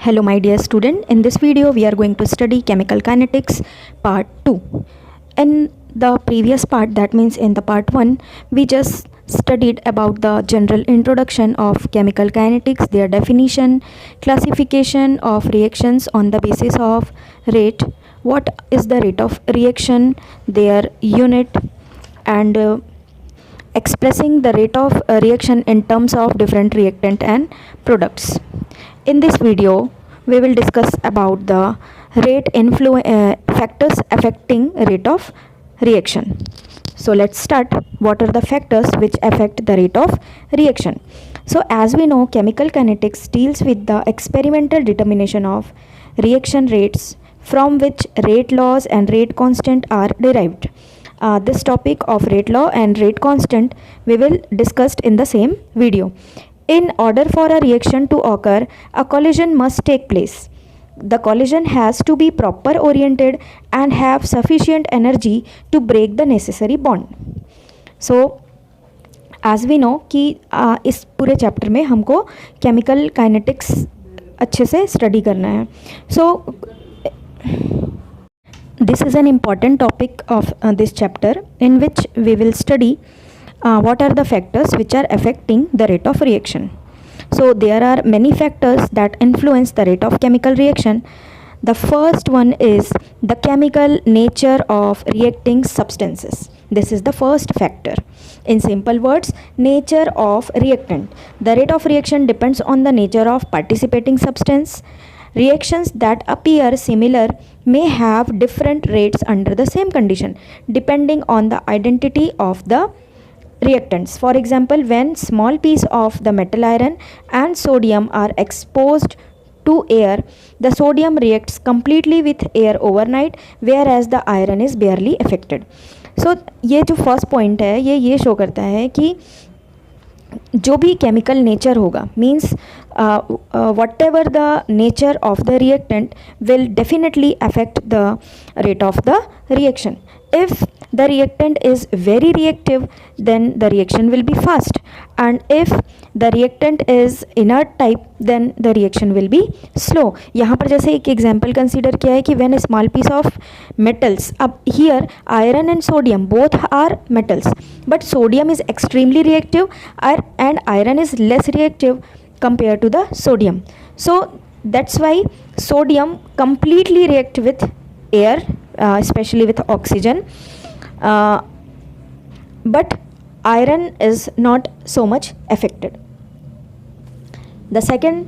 Hello my dear student, in this video we are going to study chemical kinetics part 2. In the previous part, that means in the part 1, we just studied about the general introduction of chemical kinetics, their definition, classification of reactions on the basis of rate, what is the rate of reaction, their unit, and expressing the rate of reaction in terms of different reactant and products. In this video, we will discuss about the factors affecting rate of reaction. So let's start. What are the factors which affect the rate of reaction? So as we know, chemical kinetics deals with the experimental determination of reaction rates from which rate laws and rate constant are derived. This topic of rate law and rate constant we will discuss in the same video. In order for a reaction to occur, a collision must take place. The collision has to be proper oriented and have sufficient energy to break the necessary bond. So, as we know कि इस पूरे chapter में हमको chemical kinetics अच्छे से study करना है. So, this is an important topic of this chapter in which we will study what are the factors which are affecting the rate of reaction. So there are many factors that influence the rate of chemical reaction. The first one is the chemical nature of reacting substances. This is the first factor. In simple words, nature of reactant. The rate of reaction depends on the nature of participating substance. Reactions that appear similar may have different rates under the same condition depending on the identity of the reactants. For example, when small piece of the metal iron and sodium are exposed to air, the sodium reacts completely with air overnight, whereas the iron is barely affected. So ये जो first point है ये show करता है कि जो भी chemical nature होगा means what ever the nature of the reactant will definitely affect the rate of the reaction. If the reactant is very reactive, then the reaction will be fast, and if the reactant is inert type, then the reaction will be slow. यहाँ पर जैसे एक example consider किया है कि when a small piece of metals, अब here iron and sodium both are metals, but sodium is extremely reactive and iron is less reactive compared to the sodium. So that's why sodium completely react with air, especially with oxygen, but iron is not so much affected. The second,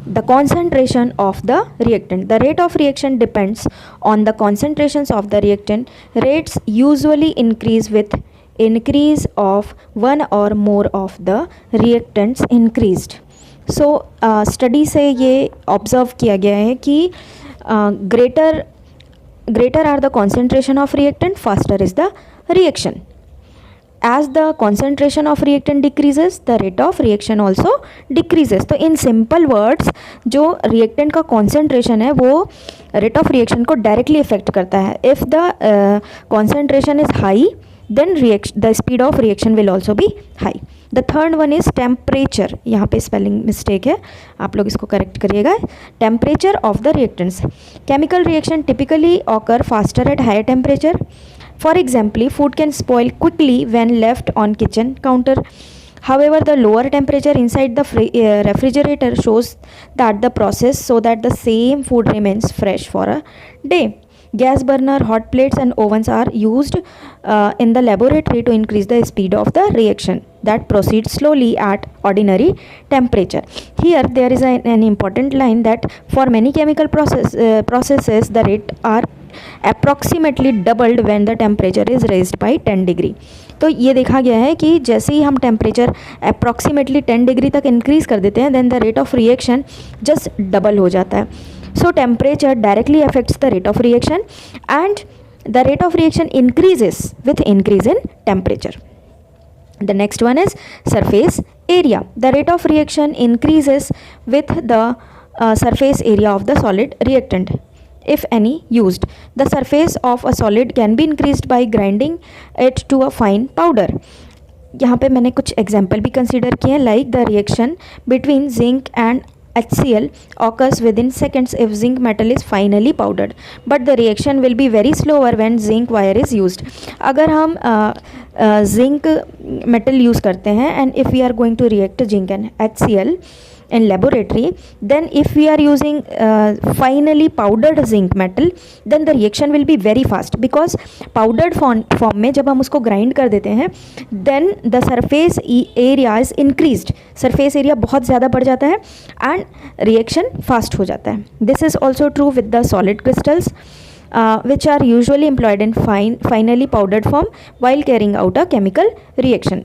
the concentration of the reactant. The rate of reaction depends on the concentrations of the reactant. Rates usually increase with increase of one or more of the reactants increased. So study से ये observe किया गया है कि greater are the concentration of reactant, faster is the reaction. As the concentration of reactant decreases, the rate of reaction also decreases. तो in simple words, जो reactant का concentration है वो rate of reaction को directly affect करता है. If the concentration is high, then the speed of reaction will also be high. The third one is temperature. यहाँ पे spelling mistake है, आप लोग इसको correct करिएगा. Temperature of the reactants. Chemical reaction typically occur faster at higher temperature. For example, food can spoil quickly when left on kitchen counter. However, the lower temperature inside the refrigerator shows that the process so that the same food remains fresh for a day. Gas burner, hot plates and ovens are used in the laboratory to increase the speed of the reaction that proceeds slowly at ordinary temperature. Here there is an important line that for many chemical processes the rate are approximately doubled when the temperature is raised by 10 degree. तो ये देखा गया है कि जैसे ही हम temperature approximately 10 degree तक इंक्रीज़ कर देते हैं then the rate of reaction just double हो जाता है. So temperature directly affects the rate of reaction, and the rate of reaction increases with increase in temperature. The next one is surface area. The rate of reaction increases with the surface area of the solid reactant, if any used. The surface of a solid can be increased by grinding it to a fine powder. यहाँ पे मैंने कुछ example भी consider किए हैं, like the reaction between zinc and HCl occurs within seconds if zinc metal is finely powdered, but the reaction will be very slower when zinc wire is used. अगर हम zinc metal use करते हैं and if we are going to react zinc and HCl in laboratory, then if we are using finely powdered zinc metal, then the reaction will be very fast, because powdered form में जब हम उसको grind कर देते हैं, then the surface area is increased, surface area बहुत ज़्यादा बढ़ जाता है and reaction fast हो जाता है. This is also true with the solid crystals, which are usually employed in finely powdered form while carrying out a chemical reaction.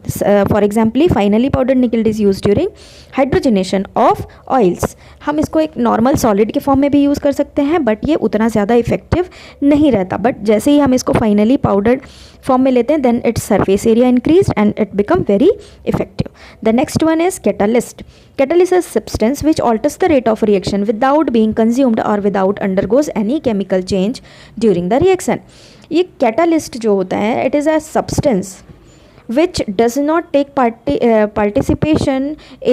For example, finely powdered nickel is used during hydrogenation of oils. हम इसको एक normal solid के form में भी use कर सकते हैं, but ये उतना ज़्यादा इफेक्टिव नहीं रहता. बट जैसे ही हम इसको फाइनली पाउडर्ड फॉर्म में लेते हैं, then its surface area increase and it become very effective. The next one is catalyst. Catalyst is substance which alters the rate of reaction without being consumed or without undergoes any chemical change during the reaction. ये catalyst जो होता है, it is a substance which does not take participation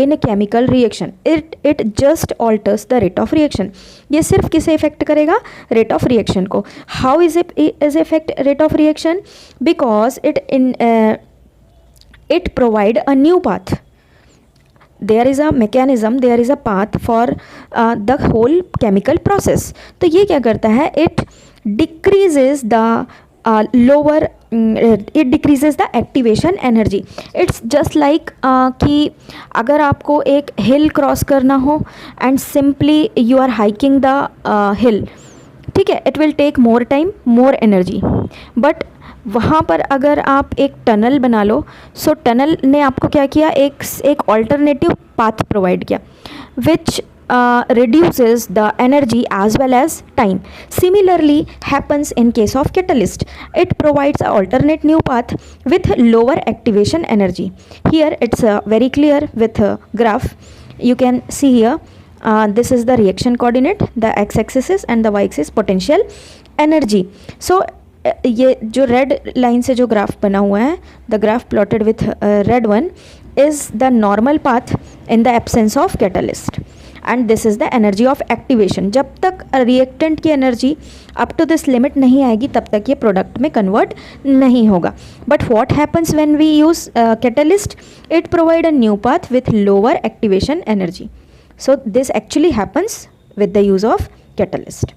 in a chemical reaction. It just alters the rate of reaction. ये सिर्फ किसे affect करेगा? Rate of reaction को. How is it affect rate of reaction? Because it provide a new path. There is a mechanism, there is a path for the whole chemical process. तो ये क्या करता है? It decreases the it decreases the activation energy. It's just like कि अगर आपको एक hill cross करना हो and simply you are hiking the hill, ठीक है, it will take more time, more energy. But वहाँ पर अगर आप एक टनल बना लो, सो टनल ने आपको क्या किया? एक ऑल्टरनेटिव पाथ प्रोवाइड किया, विच reduces the energy as well as time. Similarly happens in case of catalyst. It provides an alternate new path with lower activation energy. Here it's very clear with a graph. You can see here, this is the reaction coordinate, the x-axis is, and the y-axis potential energy. So ये जो red line से जो graph बना हुआ है, the graph plotted with red one is the normal path in the absence of catalyst, and this is the energy of activation. जब तक reactant की energy up to this limit नहीं आएगी, तब तक ये प्रोडक्ट में कन्वर्ट नहीं होगा. But what happens when we use catalyst? It provide a new path with lower activation energy. So this actually happens with the use of catalyst.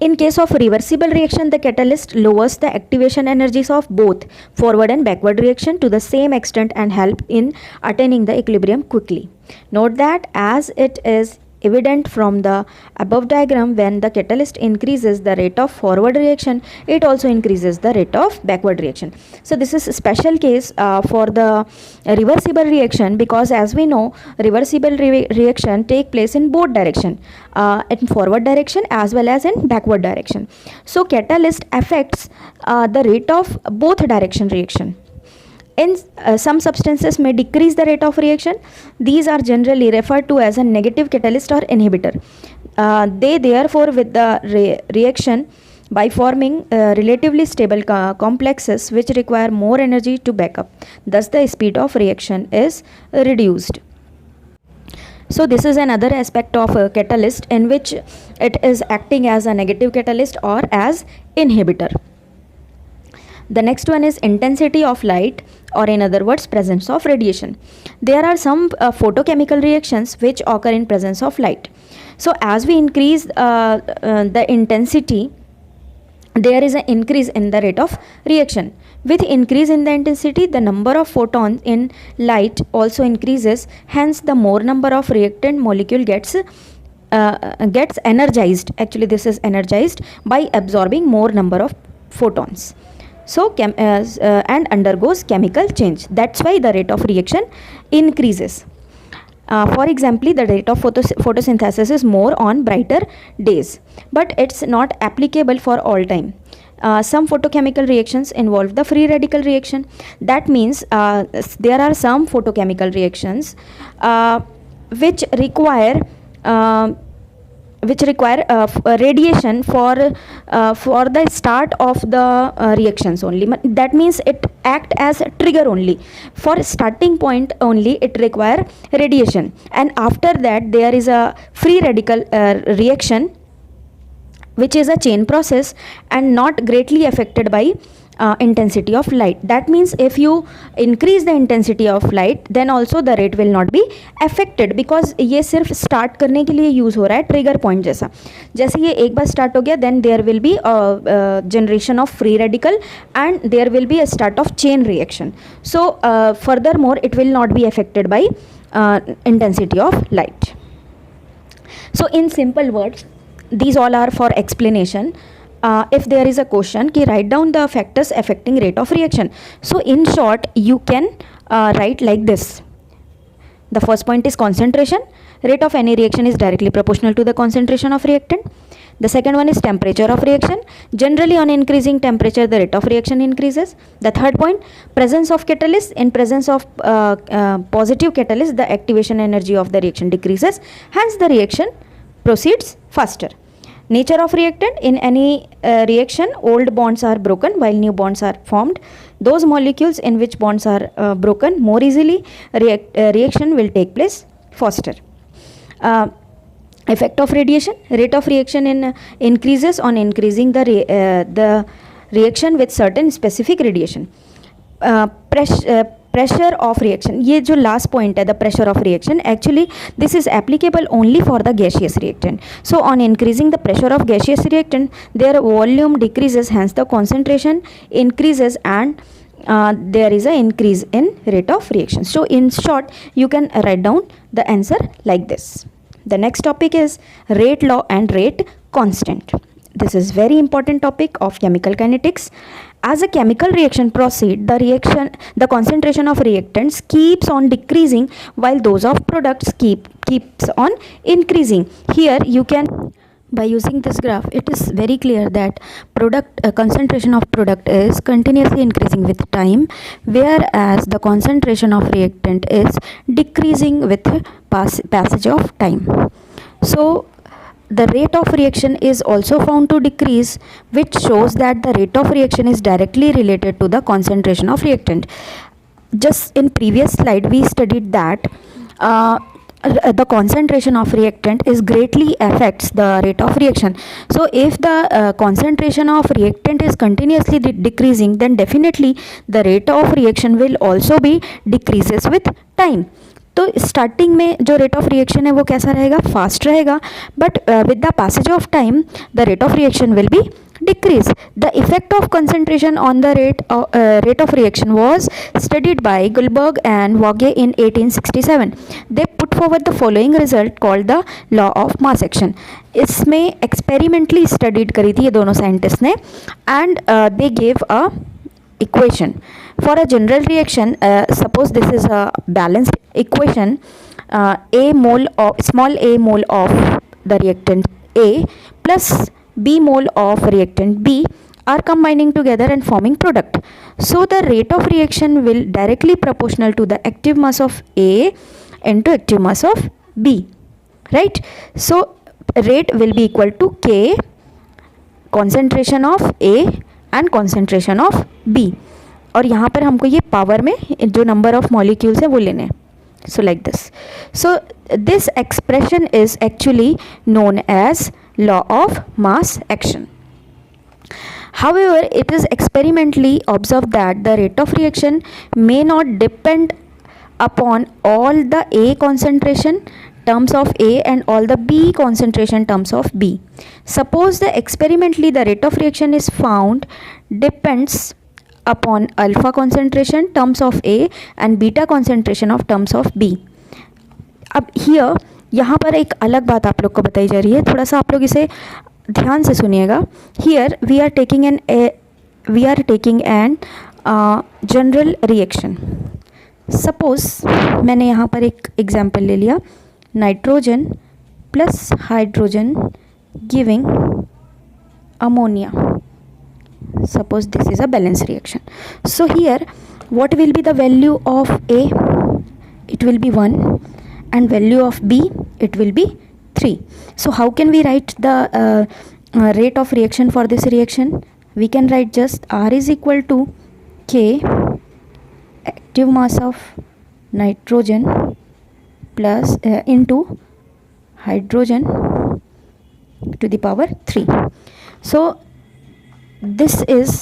In case of reversible reaction, the catalyst lowers the activation energies of both forward and backward reaction to the same extent and help in attaining the equilibrium quickly. Note that as it is evident from the above diagram, when the catalyst increases the rate of forward reaction, it also increases the rate of backward reaction. So this is a special case for the reversible reaction, because as we know, reversible reaction take place in both direction, in forward direction as well as in backward direction. So catalyst affects the rate of both direction reaction. In some substances may decrease the rate of reaction. These are generally referred to as a negative catalyst or inhibitor. They therefore with the reaction by forming relatively stable complexes which require more energy to back up. Thus the speed of reaction is reduced. So this is another aspect of a catalyst in which it is acting as a negative catalyst or as inhibitor. The next one is intensity of light, or in other words, presence of radiation. There are some photochemical reactions which occur in presence of light. So as we increase the intensity, there is an increase in the rate of reaction. With increase in the intensity, the number of photons in light also increases. Hence, the more number of reactant molecule gets energized. Actually, this is energized by absorbing more number of photons. So and undergoes chemical change. That's why the rate of reaction increases. For example, the rate of photosynthesis is more on brighter days, but it's not applicable for all time. Some photochemical reactions involve the free radical reaction. That means there are some photochemical reactions which require which require radiation for the start of the reactions only. That means it act as a trigger only. For starting point only it require radiation, and after that there is a free radical reaction, which is a chain process and not greatly affected by intensity of light. That means if you increase the intensity of light, then also the rate will not be affected, because ये सिर्फ start करने के लिए use हो रहा है trigger point जैसा. जैसे ये एक बार start हो गया, then there will be generation of free radical and there will be a start of chain reaction. So furthermore it will not be affected by intensity of light. So in simple words, these all are for explanation. If there is a question ki write down the factors affecting rate of reaction, so in short you can write like this. The first point is concentration. Rate of any reaction is directly proportional to the concentration of reactant. The second one is temperature of reaction. Generally on increasing temperature the rate of reaction increases. The third point, presence of catalyst. In presence of positive catalyst, the activation energy of the reaction decreases, hence the reaction proceeds faster. Nature of reactant. In any reaction, old bonds are broken while new bonds are formed. Those molecules in which bonds are broken more easily, reaction will take place faster. Effect of radiation. Rate of reaction increases on increasing the reaction with certain specific radiation. Pressure of reaction, ये जो last point है, the pressure of reaction, actually this is applicable only for the gaseous reactant. So on increasing the pressure of gaseous reactant, their volume decreases, hence the concentration increases, and there is an increase in rate of reaction. So in short you can write down the answer like this. The next topic is rate law and rate constant. This is very important topic of chemical kinetics. As a chemical reaction proceeds, the concentration of reactants keeps on decreasing while those of products keeps on increasing. Here you can, by using this graph, it is very clear that concentration of product is continuously increasing with time, whereas the concentration of reactant is decreasing with passage of time. So the rate of reaction is also found to decrease, which shows that the rate of reaction is directly related to the concentration of reactant. Just in previous slide we studied that the concentration of reactant is greatly affects the rate of reaction. So if the concentration of reactant is continuously decreasing, then definitely the rate of reaction will also be decreases with time. तो starting में जो rate of reaction है वो कैसा रहेगा, fast रहेगा, but with the passage of time the rate of reaction will be decrease. The effect of concentration on the rate of reaction was studied by Gullberg and Vogge in 1867. They put forward the following result called the law of mass action. इसमें experimentally studied करी थी ये दोनों scientist ने, and they gave a equation for a general reaction. Suppose this is a balanced equation. Small a mole of the reactant A plus B mole of reactant B are combining together and forming product. So the rate of reaction will directly proportional to the active mass of A into active mass of B, right? So rate will be equal to K, concentration of A and concentration of B. और यहाँ पर हमको ये power में जो number of molecules है वो लेने हैं. So like this. So this expression is actually known as law of mass action. However, it is experimentally observed that the rate of reaction may not depend upon all the A concentration terms of A and all the B concentration terms of B. Suppose the experimentally the rate of reaction is found depends upon alpha concentration terms of A and beta concentration of terms of B. अब here यहाँ पर एक अलग बात आप लोग को बताई जा रही है, थोड़ा सा आप लोग इसे ध्यान से सुनिएगा. Here we are taking an general reaction. Suppose मैंने यहाँ पर एक एग्जाम्पल ले लिया, nitrogen plus hydrogen giving ammonia. Suppose this is a balanced reaction. So here what will be the value of A? It will be 1, and value of B, it will be 3. So how can we write the rate of reaction for this reaction? We can write just R is equal to K active mass of nitrogen plus into hydrogen to the power 3. So this is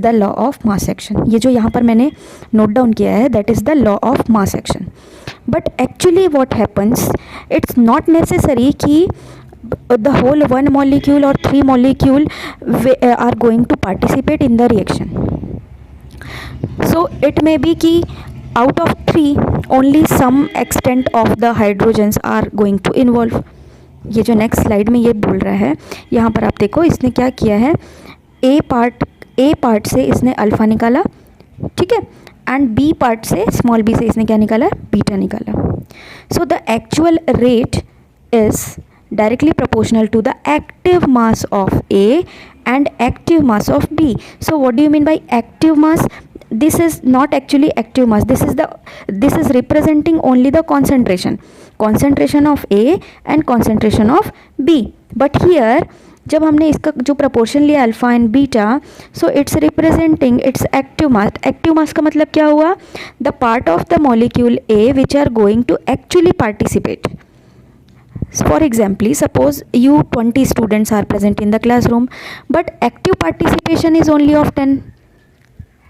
the law of mass action. ये जो यहाँ पर मैंने note down किया है, that is the law of mass action. But actually what happens, it's not necessary कि the whole 1 molecule or 3 molecule are going to participate in the reaction. So it may be कि out of 3 only some extent of the hydrogens are going to involve. ये जो next slide में ये बोल रहा है, यहाँ पर आप देखो इसने क्या किया है, ए पार्ट से इसने अल्फ़ा निकाला, ठीक है, एंड बी पार्ट से स्मॉल बी से इसने क्या निकाला, बीटा निकाला. So the actual rate is directly proportional to the active mass of A and active mass of B. So what do you mean by active mass? This is not actually active mass. This is representing only the concentration of A and concentration of B. But here जब हमने इसका जो proportion लिया alpha and beta, so it's representing its active mass. Active mass का मतलब क्या हुआ? The part of the molecule A which are going to actually participate. For example, suppose you 20 students are present in the classroom, but active participation is only of 10.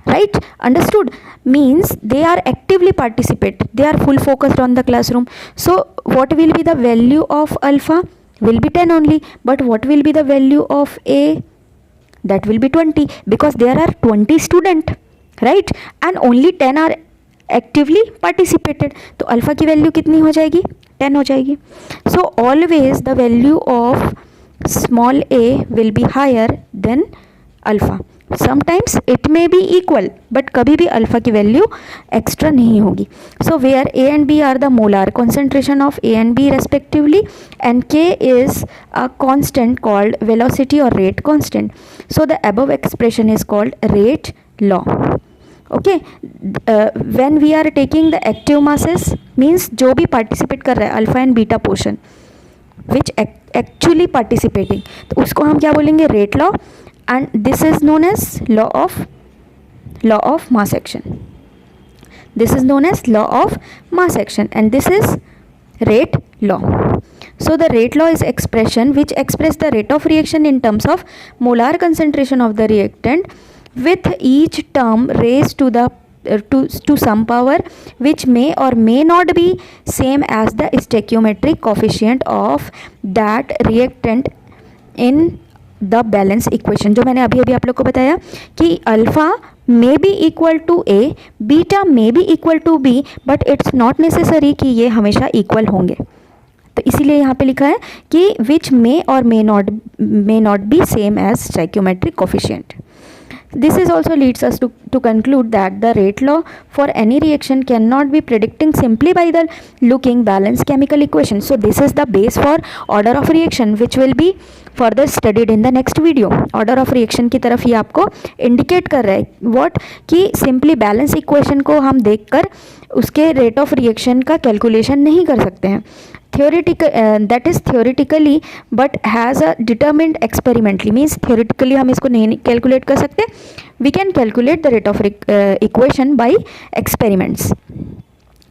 Right? Understood? Means they are actively participate. They are full focused on the classroom. So what will be the value of alpha? Will be 10 only. But what will be the value of A? That will be 20, because there are 20 students, right? And only 10 are actively participated. तो alpha की value कितनी हो जाएगी, 10 हो जाएगी. So always the value of small a will be higher than alpha. Sometimes it may be equal, but कभी भी alpha की वैल्यू एक्स्ट्रा नहीं होगी. So where a and b are the molar concentration of a and b respectively, and k is a constant called velocity और rate constant. So the above expression is called rate law. Okay, when we are taking the active masses means जो भी participate कर रहा है alpha and beta portion which actually participating, तो उसको हम क्या बोलेंगे, rate law. And this is known as law of mass action. This is known as law of mass action and this is rate law. So the rate law is expression which express the rate of reaction in terms of molar concentration of the reactant, with each term raised to the to some power which may or may not be same as the stoichiometric coefficient of that reactant in the balance equation. जो मैंने अभी आप लोग को बताया कि alpha may be equal to A, beta may be equal to B, but it's not necessary कि ये हमेशा equal होंगे. तो इसीलिए यहाँ पे लिखा है कि which may or may not be same as stoichiometric coefficient. This is also leads us to conclude that the rate law for any reaction cannot be predicting simply by the looking balanced chemical equation. So this is the base for order of reaction which will be further studied in the next video. Order of reaction की तरफ ये आपको indicate कर रहा है what कि simply balance equation को हम देखकर उसके rate of reaction का calculation नहीं कर सकते हैं. That is theoretically but has a determined experimentally, means theoretically हम इसको नहीं calculate कर सकते. We can calculate the rate of equation by experiments.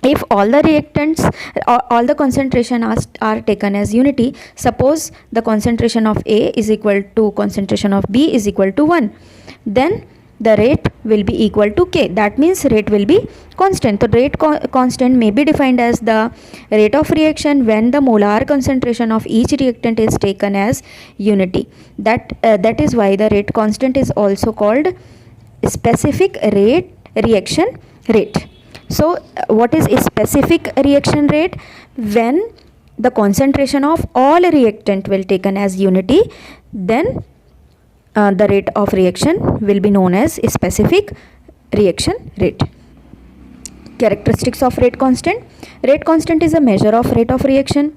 If all the reactants all the concentration are taken as unity, suppose the concentration of A is equal to concentration of B is equal to 1, then the rate will be equal to K. That means rate will be constant. So rate constant may be defined as the rate of reaction when the molar concentration of each reactant is taken as unity. That is why the rate constant is also called specific reaction rate. So what is a specific reaction rate? When the concentration of all reactant will taken as unity, then the rate of reaction will be known as specific reaction rate. Characteristics of rate constant. Rate constant is a measure of rate of reaction.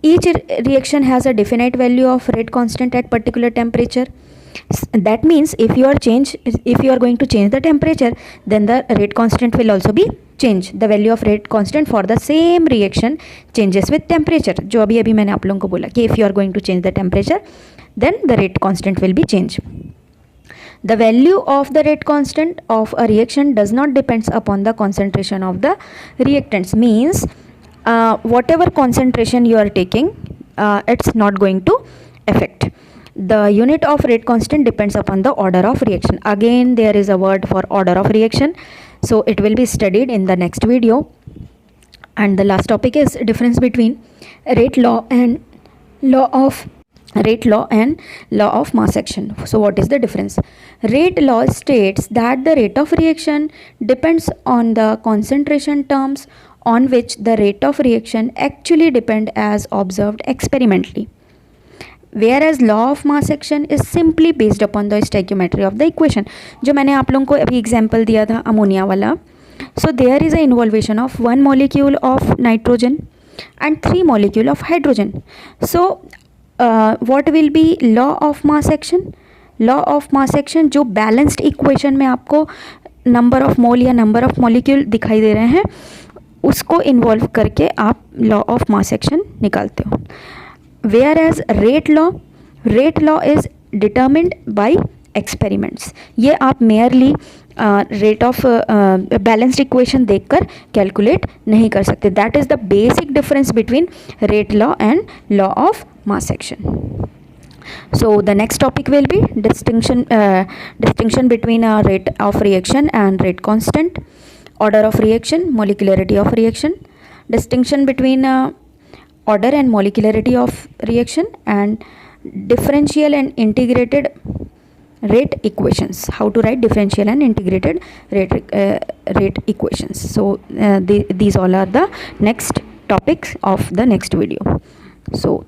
Each reaction has a definite value of rate constant at particular temperature. That means if you are going to change the temperature, then the rate constant will also be changed. The value of rate constant for the same reaction changes with temperature. जो अभी मैंने आप लोगों को बोला कि if you are going to change the temperature, then the rate constant will be changed. The value of the rate constant of a reaction does not depends upon the concentration of the reactants. Means whatever concentration you are taking, it's not going to affect. The unit of rate constant depends upon the order of reaction. Again, there is a word for order of reaction, so it will be studied in the next video. And the last topic is difference between rate law and law of mass action. So what is the difference? Rate law states that the rate of reaction depends on the concentration terms on which the rate of reaction actually depend as observed experimentally, whereas law of mass action is simply based upon the stoichiometry of the equation. जो मैंने आप लोगों को अभी example दिया था ammonia वाला, so there is a involvement of 1 molecule of nitrogen and 3 molecule of hydrogen. So what will be law of mass action? Law of mass action जो balanced equation में आपको number of mole या number of molecule दिखाई दे रहे हैं, उसको involve करके आप लॉ ऑफ मास एक्शन निकालते हो. Whereas rate law is determined by experiments. ये आप merely rate of balanced equation देखकर calculate नहीं कर सकते. That is the basic difference between rate law and law of mass action. So the next topic will be distinction between rate of reaction and rate constant, order of reaction, molecularity of reaction, distinction between order and molecularity of reaction, and differential and integrated rate equations. How to write differential and integrated rate equations. So these all are the next topics of the next video. So